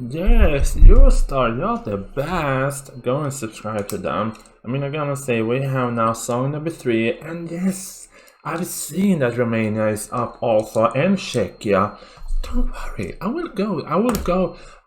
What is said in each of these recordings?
Yes, Eurostar, you're the best. Go and subscribe to them. I mean, I'm gonna say we have now song number 3, and yes, I've seen that Romania is up also, and Czechia. Don't worry, I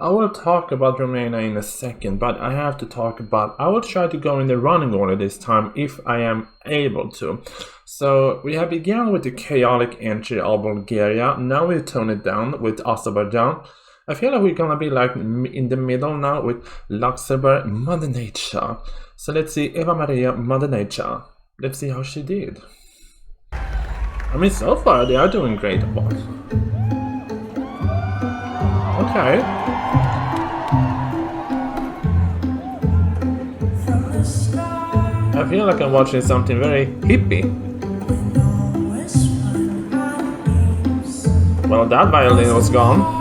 will talk about Romania in a second, but I have to talk about, I will try to go in the running order this time if I am able to. So we have begun with the chaotic entry of Bulgaria, now we tone it down with Azerbaijan. I feel like we're gonna be like in the middle now with Luxembourg, Mother Nature. So let's see, Eva Maria, Mother Nature. Let's see how she did. I mean, so far they are doing great. Okay. I feel like I'm watching something very hippie. Well, that violin was gone.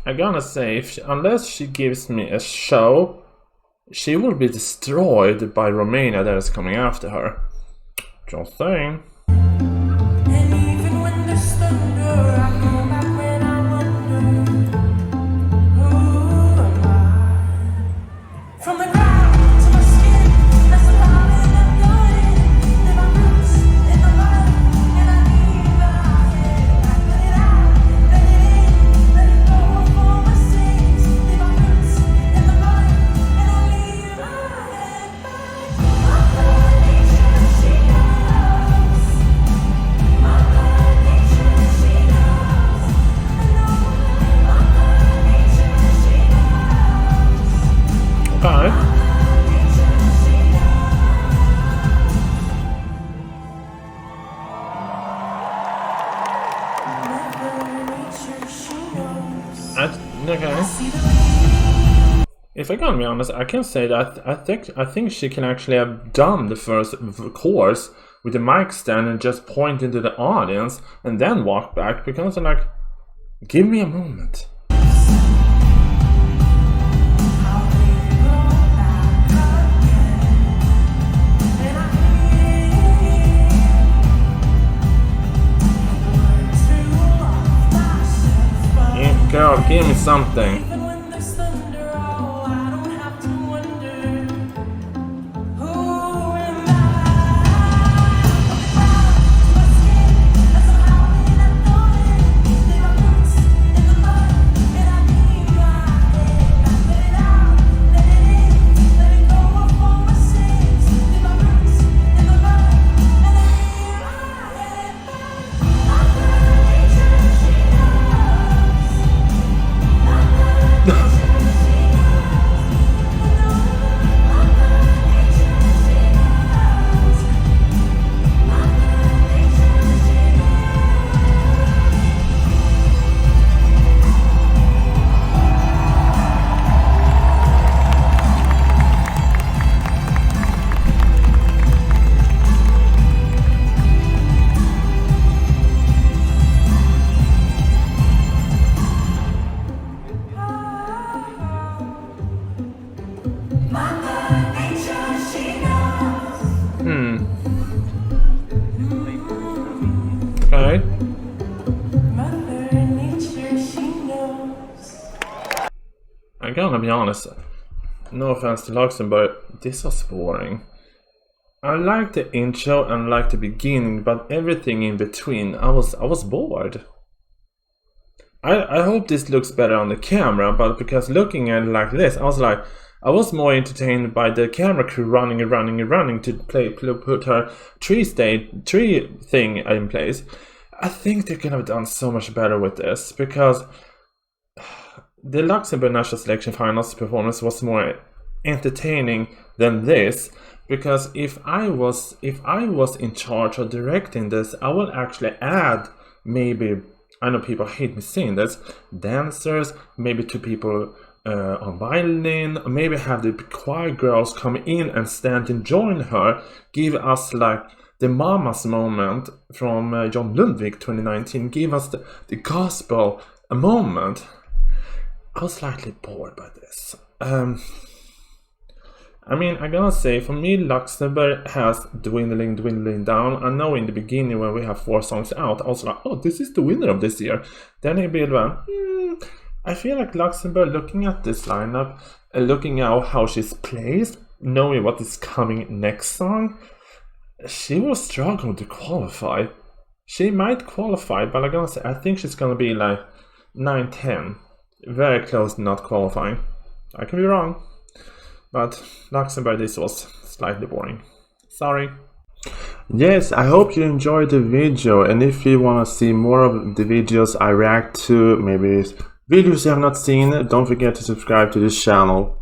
I'm gonna say, unless she gives me a show, she will be destroyed by Romania that is coming after her. Just saying. Okay. If I gotta be honest, I can say that I think she can actually have done the first course with the mic stand and just point into the audience and then walk back, because I'm like, give me a moment. Girl, give me something. Okay. I'm gonna be honest, no offense to Luxembourg, this was boring. I liked the intro and liked the beginning, but everything in between, I was bored. I hope this looks better on the camera, but because looking at it like this, I was more entertained by the camera crew running to put her tree thing in place. I think they could have done so much better with this, because the Luxembourg National Selection Finals performance was more entertaining than this. Because if I was in charge of directing this, I would actually add, maybe, I know people hate me saying this, dancers, maybe 2 people on violin, maybe have the choir girls come in and stand and join her, give us like the Mamas moment from John Lundvik 2019, give us the gospel moment. I was slightly bored by this. I mean, I gotta say, for me, Luxembourg has dwindling down. I know in the beginning when we have 4 songs out, I was like, oh, this is the winner of this year. Then it went, I feel like Luxembourg, looking at this lineup, looking at how she's placed, knowing what is coming next song, she will struggle to qualify. She might qualify, but I'm gonna say, I think she's gonna be like 9-10. Very close to not qualifying. I can be wrong. But Luxembourg, this was slightly boring. Sorry. Yes, I hope you enjoyed the video, and if you want to see more of the videos I react to, maybe videos you have not seen, don't forget to subscribe to this channel.